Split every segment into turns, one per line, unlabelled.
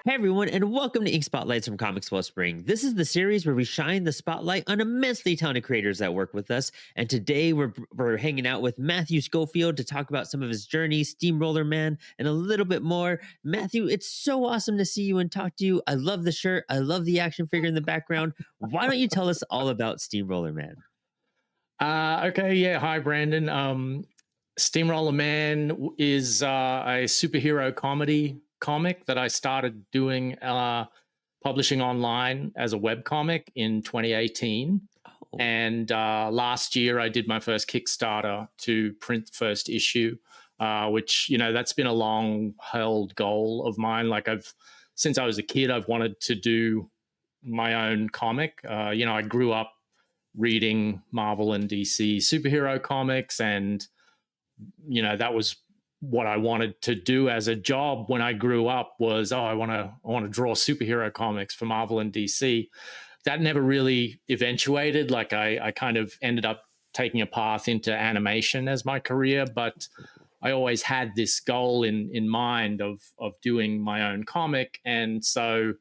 Hey everyone, and welcome to Ink Spotlights from Comix Wellspring. This is the series where we shine the spotlight on immensely talented creators that work with us. And today we're hanging out with Matthew Schofield to talk about some of his journey, Steamroller Man, and a little bit more. Matthew, it's so awesome to see you and talk to you. I love the shirt. I love the action figure in the background. Why don't you tell us all about Steamroller Man?
Okay, yeah. Hi, Brandon. Steamroller Man is a superhero comedy comic that I started doing, publishing online as a web comic in 2018.
Oh,
And last year, I did my first Kickstarter to print the first issue, which that's been a long held goal of mine. Since I was a kid, I've wanted to do my own comic. I grew up reading Marvel and DC superhero comics, and that was what I wanted to do as a job when I grew up. Was I want to draw superhero comics for Marvel and DC. That never really eventuated. Like I kind of ended up taking a path into animation as my career, but I always had this goal in mind of doing my own comic. And so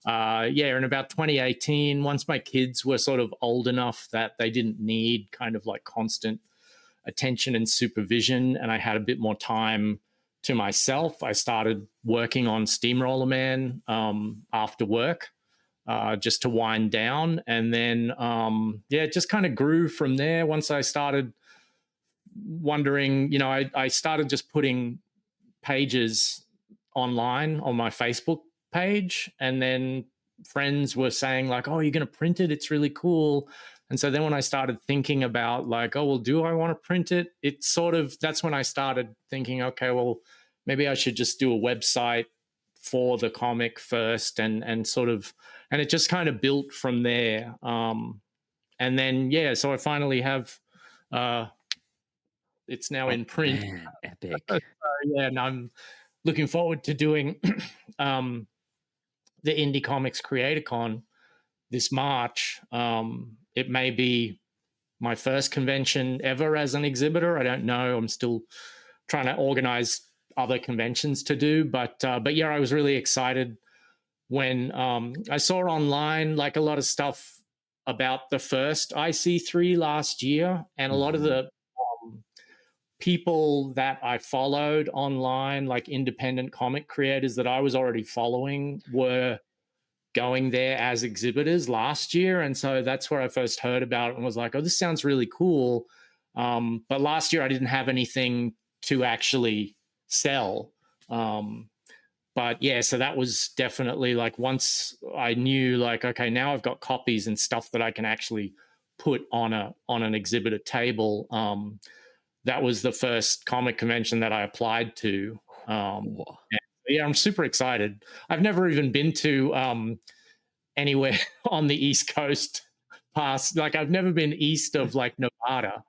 yeah, in about 2018, once my kids were sort of old enough that they didn't need kind of like constant attention and supervision, and I had a bit more time to myself, I started working on Steamroller Man after work, just to wind down. And then, yeah, it just kind of grew from there. Once I started wondering, I started just putting pages online on my Facebook page, and then friends were saying like, "Oh, you're going to print it? It's really cool." And so then when I started thinking about like, "Oh, well, do I want to print it?" It's sort of that's when I started thinking, "Okay, well, maybe I should just do a website for the comic first," and sort of, and it just kind of built from there. And then yeah, so I finally have. It's now
oh
in print.
man,
So,
epic.
yeah, and I'm looking forward to doing um, the Indie Comics Creator Con this March. It may be my first convention ever as an exhibitor. I don't know. I'm still trying to organize other conventions to do, but yeah, I was really excited when I saw online like a lot of stuff about the first IC3 last year, and a lot of
Mhm.
the people that I followed online, like independent comic creators that I was already following, were going there as exhibitors last year. And so that's where I first heard about it and was like, oh, this sounds really cool. But last year I didn't have anything to actually sell. Um, but yeah, so that was definitely like once I knew like, okay, now I've got copies and stuff that I can actually put on an exhibitor table. That was the first comic convention that I applied to.
Cool.
And yeah, I'm super excited. I've never even been to anywhere on the East Coast past, like, I've never been east of like Nevada.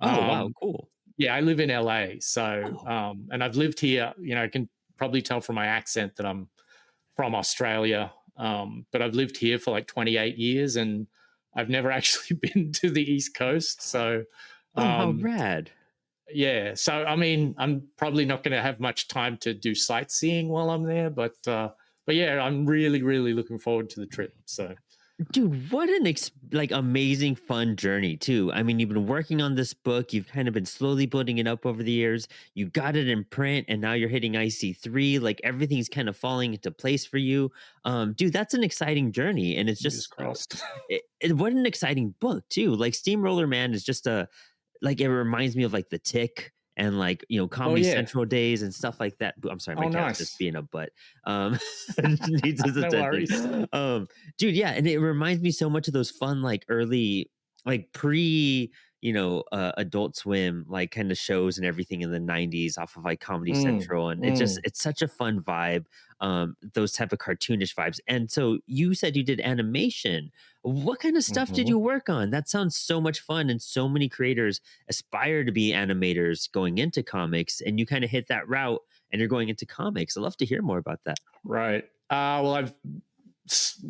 Oh wow,
Um,
cool.
yeah, I live in LA. So,
Oh.
and I've lived here, I can probably tell from my accent that I'm from Australia. But I've lived here for like 28 years, and I've never actually been to the East Coast. So,
Oh, how
um,
rad.
yeah. So I mean, I'm probably not going to have much time to do sightseeing while I'm there, but yeah, I'm really, really looking forward to the trip. So
Dude, what an like amazing fun journey too. I mean, you've been working on this book, you've kind of been slowly building it up over the years. You got it in print and now you're hitting IC3, like everything's kind of falling into place for you. Dude, that's an exciting journey and it's
fingers
just
crossed.
what an exciting book too. Like Steamroller Man is just a like it reminds me of like The Tick and like
Oh
Comedy
yeah.
Central days and stuff like that. I'm sorry, my
Oh
cat's just
nice.
being a butt. Needs his
No
attention.
worries.
Um, dude, yeah, and it reminds me so much of those fun like early like pre Adult Swim like kind of shows and everything in the 90s off of like Comedy
Mm,
Central, and
mm.
it's such a fun vibe, those type of cartoonish vibes. And so you said you did animation. What kind of stuff did
Mhm.
you work on? That sounds so much fun, and so many creators aspire to be animators going into comics, and you kind of hit that route and you're going into comics. I'd love to hear more about that.
Right. Well, I've s-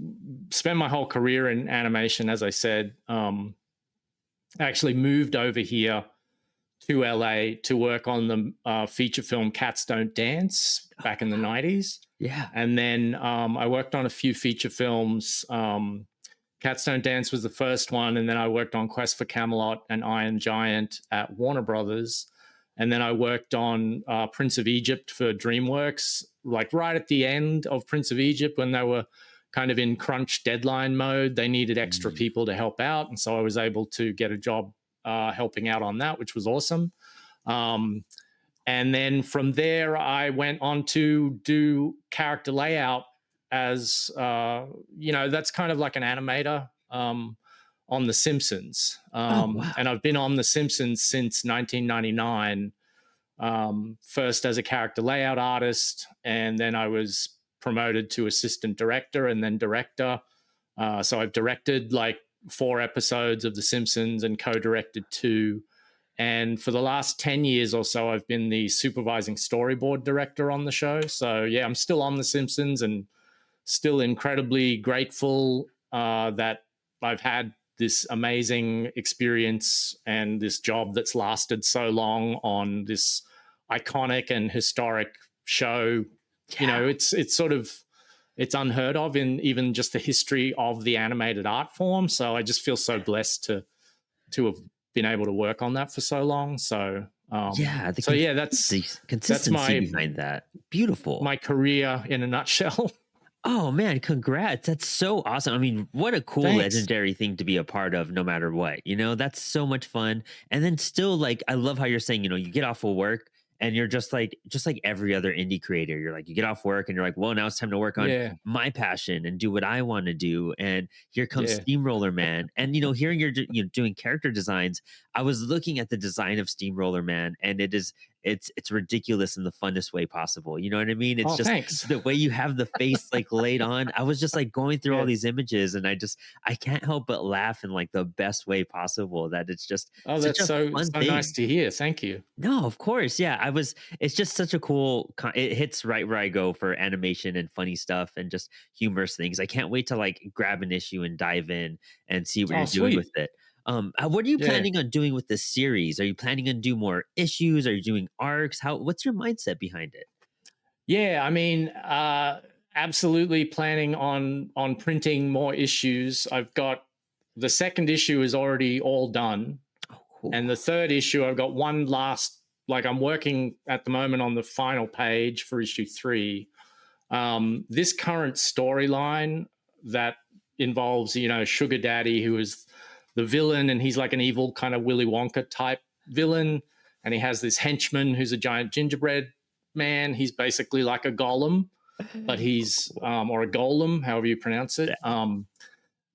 spent my whole career in animation, as I said. I actually moved over here to LA to work on the feature film Cats Don't Dance back in the 90s.
Yeah.
And then I worked on a few feature films. Cats Don't Dance was the first one. And then I worked on Quest for Camelot and Iron Giant at Warner Brothers. And then I worked on Prince of Egypt for DreamWorks, like right at the end of Prince of Egypt when they were kind of in crunch deadline mode. They needed extra
Mm.
people to help out. And so I was able to get a job helping out on that, which was awesome. And then from there, I went on to do character layout as, that's kind of like an animator on The Simpsons.
Oh, wow.
And I've been on The Simpsons since 1999, first as a character layout artist, and then I was promoted to assistant director and then director. So I've directed like 4 episodes of The Simpsons and co-directed 2. And for the last 10 years or so, I've been the supervising storyboard director on the show. So yeah, I'm still on The Simpsons and still incredibly grateful that I've had this amazing experience and this job that's lasted so long on this iconic and historic show.
Yeah.
It's sort of, it's unheard of in even just the history of the animated art form. So I just feel so blessed to have been able to work on that for so long. So
Yeah.
that's
Consistency behind that. Beautiful.
my career in a nutshell.
Oh man, congrats. That's so awesome. I mean, what a cool
Thanks.
legendary thing to be a part of no matter what. That's so much fun. And then still like I love how you're saying, you get off of work and you're just like every other indie creator. You're like you get off work and you're like, "Well, now it's time to work on
Yeah,
my passion and do what I want to do." And here comes
yeah.
Steamroller Man. And hearing you're doing character designs, I was looking at the design of Steamroller Man and it's ridiculous in the funnest way possible. You know what I mean? It's
Oh,
just
thanks.
the way you have the face like laid on. I was just like going through all
Yeah.
these images and I can't help but laugh in like the best way possible that it's just
Oh,
such
that's
a
so
fun
nice
thing.
to hear. Thank you.
No, of course. Yeah. It's just such a cool, it hits right where I go for animation and funny stuff and just humorous things. I can't wait to like grab an issue and dive in and see what
Oh,
you're doing with
sweet.
it. What are you
Yeah.
planning on doing with this series? Are you planning on do more issues? Are you doing arcs? What's your mindset behind it?
Yeah, I mean, absolutely planning on printing more issues. I've got the second issue is already all done,
Oh, cool.
and the third issue I've got one last. Like I'm working at the moment on the final page for issue 3. This current storyline that involves, Sugar Daddy, who is the villain, and he's like an evil kind of Willy Wonka type villain, and he has this henchman who's a giant gingerbread man. He's basically like a golem, but he's
Cool.
or a golem, however you pronounce it.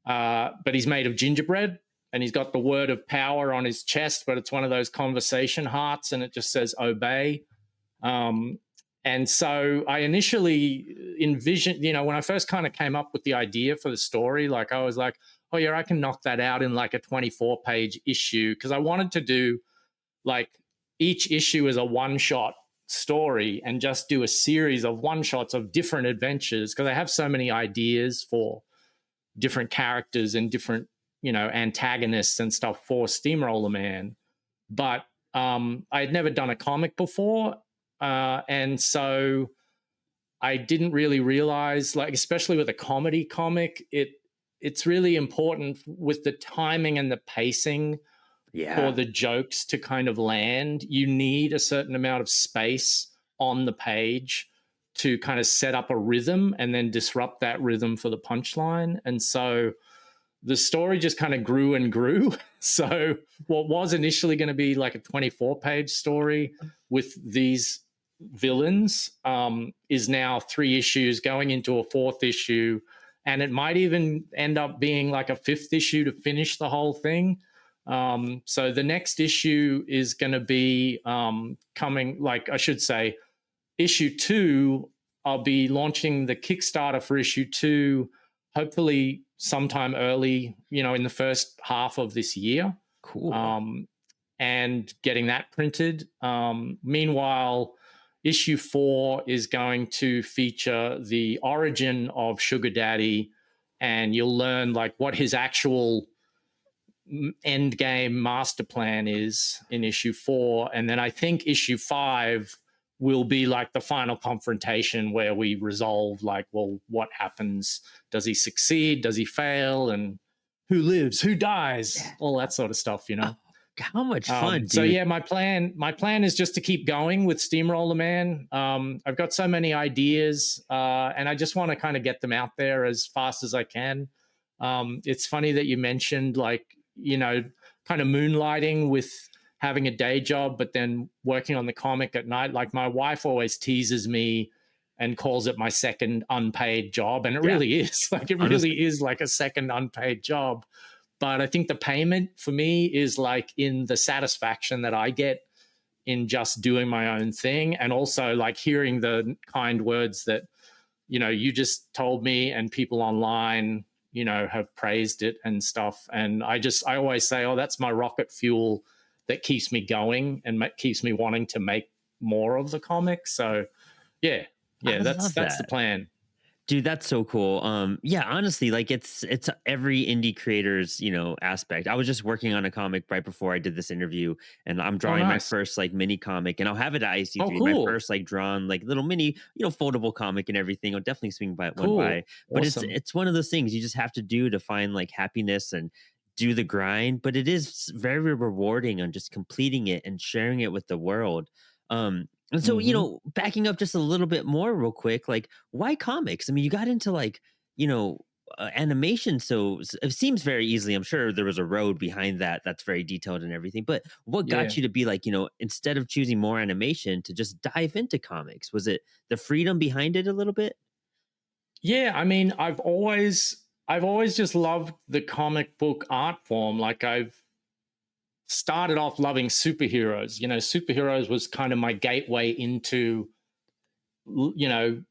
But he's made of gingerbread, and he's got the word of power on his chest, but it's one of those conversation hearts, and it just says obey. Um, and so I initially envisioned, when I first kind of came up with the idea for the story, like I was like, oh yeah, I can knock that out in like a 24-page issue, because I wanted to do like each issue is a one-shot story and just do a series of one-shots of different adventures, because I have so many ideas for different characters and different, antagonists and stuff for Steamroller Man. But I had never done a comic before. And so I didn't really realize, like, especially with a comedy comic, it's really important with the timing and the pacing for
Yeah.
the jokes to kind of land. You need a certain amount of space on the page to kind of set up a rhythm and then disrupt that rhythm for the punchline. And so the story just kind of grew and grew. So what was initially going to be like a 24-page story with these villains is now 3 issues going into a 4th issue. And it might even end up being like a 5th issue to finish the whole thing. So the next issue is going to be coming, like I should say, issue 2. I'll be launching the Kickstarter for issue 2, hopefully sometime early, in the first half of this year,
Cool.
and getting that printed. Meanwhile, issue 4 is going to feature the origin of Sugar Daddy, and you'll learn like what his actual end game master plan is in issue 4, and then I think issue 5 will be like the final confrontation where we resolve, like, well, what happens? Does he succeed? Does he fail? And who lives? Who dies? All that sort of stuff, you know.
Oh, how much fun,
So
dude.
yeah, my plan is just to keep going with Steamroller Man. I've got so many ideas, and I just want to kind of get them out there as fast as I can. It's funny that you mentioned, like, kind of moonlighting with having a day job, but then working on the comic at night. Like, my wife always teases me and calls it my second unpaid job, and it
Yeah,
really is. Like, it
honestly.
really is like a second unpaid job. But I think the payment for me is like in the satisfaction that I get in just doing my own thing, and also like hearing the kind words that you just told me, and people online have praised it and stuff. And I always say, oh, that's my rocket fuel that keeps me going and keeps me wanting to make more of the comic. So yeah,
I
that's
love
the
that.
plan.
Dude, that's so cool. Yeah, honestly, like it's every indie creator's, aspect. I was just working on a comic right before I did this interview, and I'm
Oh,
drawing my
nice.
first like mini comic, and I'll have it at
Oh,
IC3, my
cool.
first like drawn like little mini, foldable comic and everything. I'll definitely swing by one by.
Cool.
But it's
Awesome.
it's one of those things you just have to do to find like happiness and do the grind. But it is very rewarding on just completing it and sharing it with the world. And so,
Hmm.
backing up just a little bit more real quick, like why comics? I mean, you got into like, you know, animation. So it seems very easily. I'm sure there was a road behind that that's very detailed and everything. But what got
Yeah.
you to be like, instead of choosing more animation to just dive into comics? Was it the freedom behind it a little bit?
Yeah, I mean, I've always just loved the comic book art form. Like, I've started off loving superheroes. Superheroes was kind of my gateway into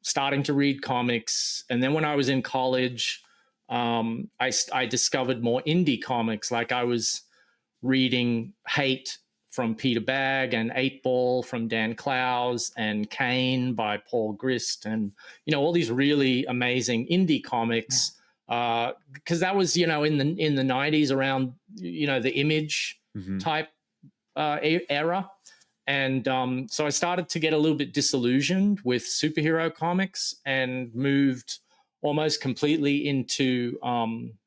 starting to read comics. And then when I was in college, I discovered more indie comics. Like, I was reading Hate from Peter Bagg, and Eight Ball from Dan Clowes, and Kane by Paul Grist, and all these really amazing indie
Yeah.
comics. Because that was in the 90s, around the Image
Hmm.
type era. And so I started to get a little bit disillusioned with superhero comics, and moved almost completely into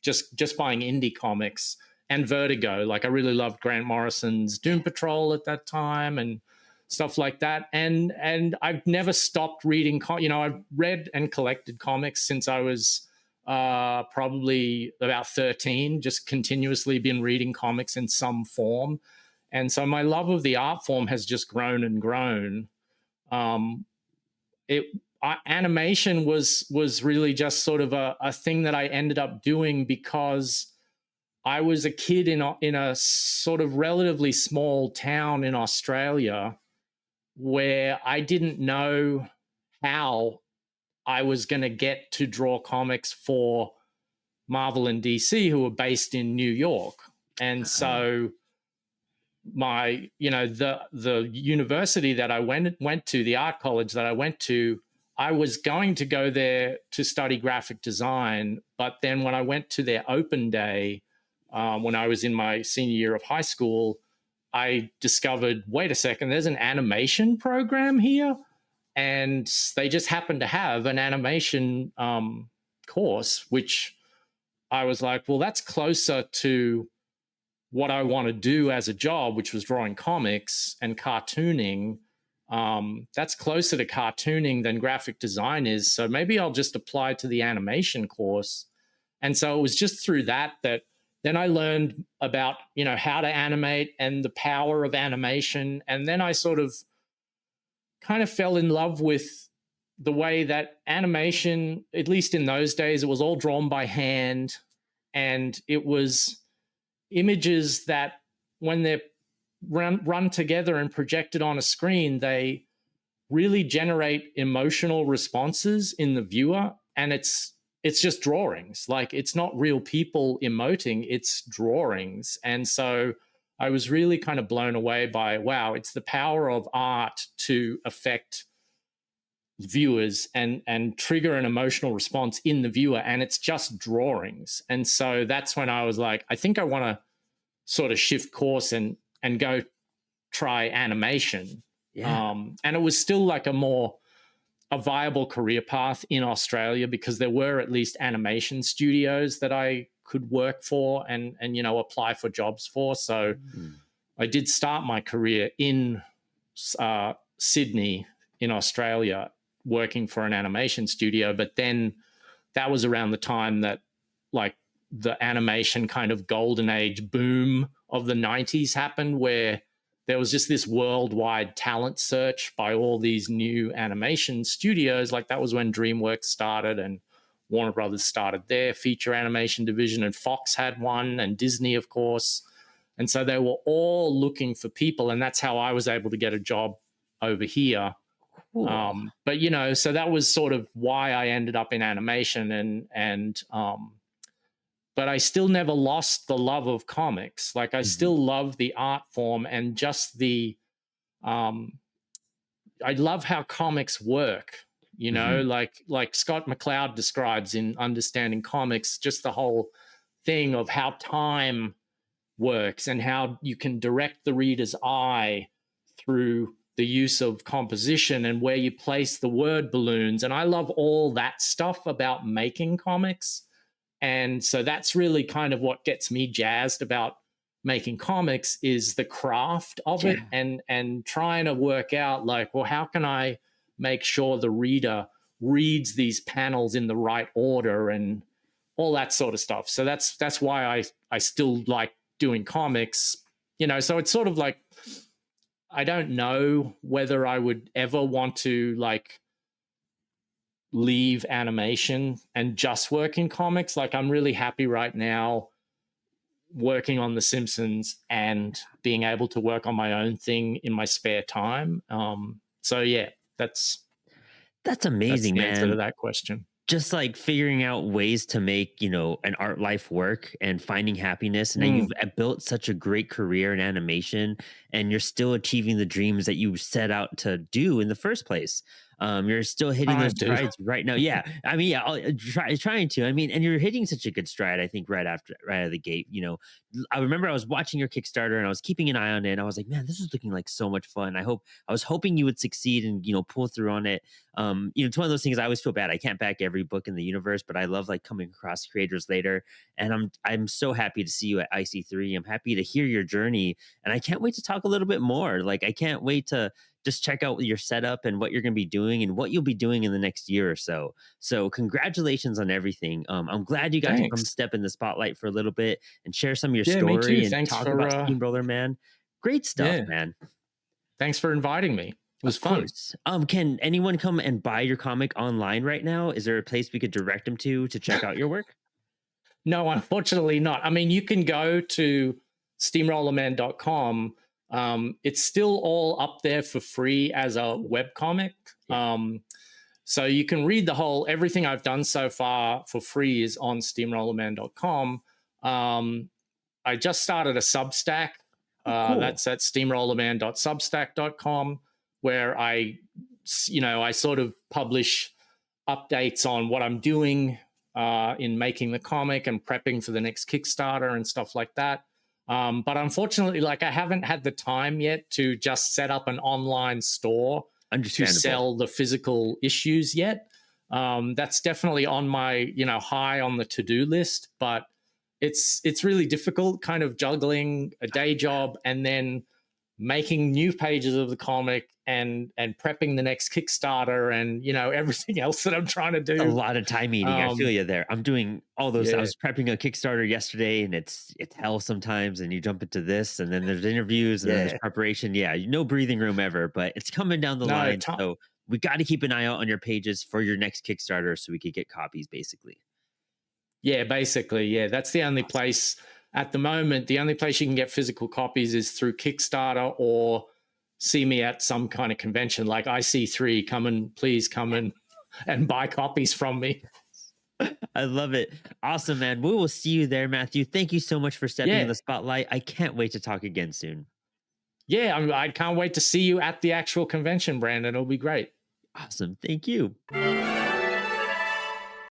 just buying indie comics and Vertigo. Like, I really loved Grant Morrison's Doom Patrol at that time and stuff like that. And I've never stopped reading. I've read and collected comics since I was probably about 13. Just continuously been reading comics in some form, and so my love of the art form has just grown and grown. Um, it Animation was really just sort of a thing that I ended up doing because I was a kid in a sort of relatively small town in Australia, where I didn't know how I was going to get to draw comics for Marvel and DC, who were based in New York. And
Oh,
so my the university that I went to, the art college that I went to, I was going to go there to study graphic design. But then when I went to their open day, when I was in my senior year of high school, I discovered, wait a second, there's an animation program here. And they just happened to have an animation course, which I was like, well, that's closer to what I want to do as a job, which was drawing comics and cartooning. That's closer to cartooning than graphic design is. So maybe I'll just apply to the animation course. And so it was just through that then I learned about, how to animate and the power of animation. And then I sort of kind of fell in love with the way that animation, at least in those days, it was all drawn by hand, and it was images that, when they're run together and projected on a screen, they really generate emotional responses in the viewer. And it's just drawings. Like, it's not real people emoting, it's drawings. And so I was really kind of blown away by, wow, it's the power of art to affect viewers and trigger an emotional response in the viewer, and it's just drawings. And so that's when I was like, I think I want to sort of shift course and go try animation.
Yeah.
And it was still like a viable career path in Australia because there were at least animation studios that I could work for and apply for jobs for. So
Mm.
I did start my career in Sydney in Australia working for an animation studio, but then that was around the time that like the animation kind of golden age boom of the 90s happened, where there was just this worldwide talent search by all these new animation studios. Like that was when DreamWorks started and Warner Brothers started their feature animation division, and Fox had one, and Disney, of course. And so they were all looking for people, and that's how I was able to get a job over here.
Cool.
But so that was sort of why I ended up in animation, and but I still never lost the love of comics. Like I
Mhm.
still love the art form and just um I love how comics work,
Mhm.
like Scott McCloud describes in Understanding Comics, just the whole thing of how time works and how you can direct the reader's eye through the use of composition and where you place the word balloons. And I love all that stuff about making comics. And so that's really kind of what gets me jazzed about making comics is the craft of it,
Yeah.
and trying to work out like, well, how can I make sure the reader reads these panels in the right order and all that sort of stuff. So that's why I still like doing comics. So it's sort of like I don't know whether I would ever want to like leave animation and just work in comics. Like I'm really happy right now working on The Simpsons and being able to work on my own thing in my spare time. So yeah, that's
That's
that's
amazing,
the answer to
man.
that question.
Just like figuring out ways to make, an art life work and finding happiness. And now you've
Mm.
built such a great career in animation, and you're still achieving the dreams that you set out to do in the first place. You're still hitting those
Trying to.
strides right now. Yeah. I mean, yeah, trying to. I mean, and you're hitting such a good stride, I think, right out of the gate. I remember I was watching your Kickstarter and I was keeping an eye on it. And I was like, man, this is looking like so much fun. I was hoping you would succeed and, pull through on it. It's one of those things. I always feel bad. I can't back every book in the universe, but I love like coming across creators later. And I'm so happy to see you at IC3. I'm happy to hear your journey, and I can't wait to talk a little bit more. Like I can't wait to just check out your setup and what you're going to be doing and what you'll be doing in the next year or so. So congratulations on everything. I'm glad you got to come
Thanks.
step in the spotlight for a little bit and share some of your
Yeah, me too.
story and
Thanks
talk
for
about Steamroller Man. Great stuff,
yeah,
man.
thanks for inviting me. It was
Of
fun.
course. Can anyone come and buy your comic online right now? Is there a place we could direct them to check out your work?
No, unfortunately not. I mean, you can go to steamrollerman.com. It's still all up there for free as a
Cool.
web comic.
Yeah.
So you can read everything I've done so far for free is on steamrollerman.com. I just started a Substack.
Oh, cool.
That's at steamrollerman.substack.com, where I sort of publish updates on what I'm doing in making the comic and prepping for the next Kickstarter and stuff like that. But unfortunately, like I haven't had the time yet to just set up an online store to
Understandable.
sell the physical issues yet. That's definitely on my, high on the to-do list, but it's really difficult kind of juggling a day job and then making new pages of the comic and prepping the next Kickstarter and everything else that I'm trying to
A
do.
lot of time eating. I feel
Um,
you there. I'm doing all those. I
yeah,
was prepping a Kickstarter yesterday, and it's hell sometimes. And you jump into this, and then there's interviews, and then there's
yeah.
preparation. Yeah, no breathing room ever, but it's coming down the
No,
line. So we got to keep an eye out on your pages for your next Kickstarter, so we could get copies, basically.
yeah, basically, yeah. That's the only
Awesome.
place at the moment. The only place you can get physical copies is through Kickstarter or see me at some kind of convention like IC3. Please come and buy copies from me.
I love it. Awesome, man. We will see you there, Matthew. Thank you so much for stepping in
Yeah,
the spotlight. I can't wait to talk again soon.
yeah. I can't wait to see you at the actual convention, Brandon. It'll be great.
Awesome. Thank you.